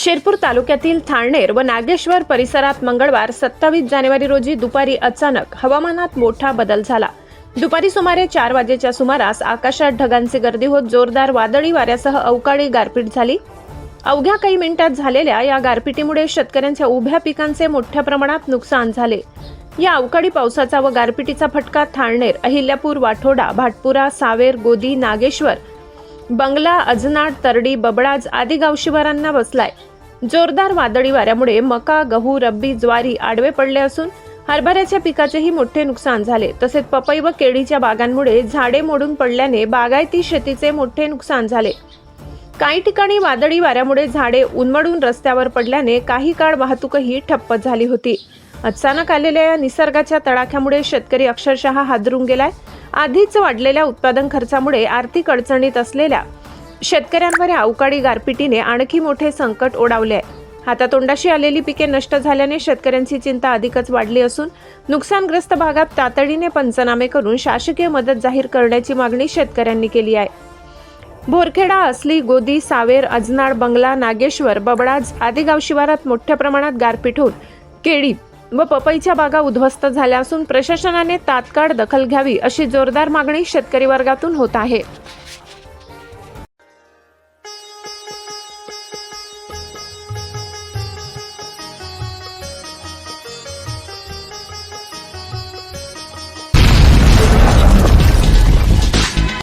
शिरपूर तालुक्यातील थाळनेर व नागेश्वर परिसरात मंगळवार 27 जानेवारी रोजी दुपारी अचानक हवामानात मोठा बदल झाला। दुपारी सुमारे 4 वाजेच्या सुमारास आकाशात ढगांची गर्दी होत जोरदार वादळी वाऱ्यासह अवकाळी गारपीट झाली। अवघ्या काही मिनिटात झालेल्या या गारपिटीमुळे शेतकऱ्यांच्या उभ्या पिकांचे मोठ्या प्रमाणात नुकसान झाले। या अवकाळी पावसाचा व गारपिटीचा फटका थाळनेर, अहिल्यापूर, वाठोडा, भाटपुरा, सावेर, गोदी, नागेश्वर, बंगला, अजनाड, तरडी, बबडाज आदी गावशिवारांना बसलाय। जोरदार वादळी वाऱ्यामुळे मका, गहू, रब्बी, ज्वारी आडवे पडले असून हरभऱ्याच्या पिकाचेही मोठे नुकसान झाले। तसेच पपई व केळीच्या बागांमुळे झाडे मोडून पडल्याने बागायती शेतीचे मोठे नुकसान झाले। काही ठिकाणी वादळी वाऱ्यामुळे झाडे उन्मळून रस्त्यावर पडल्याने काही काळ वाहतूकही ठप्प झाली होती। अचानक आलेल्या या निसर्गाच्या तडाख्यामुळे शेतकरी अक्षरशः हादरून गेलाय। आधीच वाढलेल्या उत्पादन खर्चामुळे आर्थिक अडचणीत असलेल्या शेतकऱ्यांवर अवकाळी गारपिटीने आणखी मोठे संकट ओढावले आहे। हातातोंडाशी आलेली पिके नष्ट झाल्याने शेतकऱ्यांची चिंता अधिकच वाढली असून नुकसानग्रस्त भागात तातडीने पंचनामे करून शासकीय मदत जाहीर करण्याची मागणी शेतकऱ्यांनी केली आहे। बोरखेडा, असली, गोदी, सावेर, अजनाड, बंगला, नागेश्वर, बबडाज आदी गावशिवारात मोठ्या प्रमाणात गारपीट होऊन केळी व पपईच्या बागा उद्ध्वस्त झाल्या असून प्रशासनाने तात्काळ दखल घ्यावी अशी जोरदार मागणी शेतकरी वर्गातून होत आहे।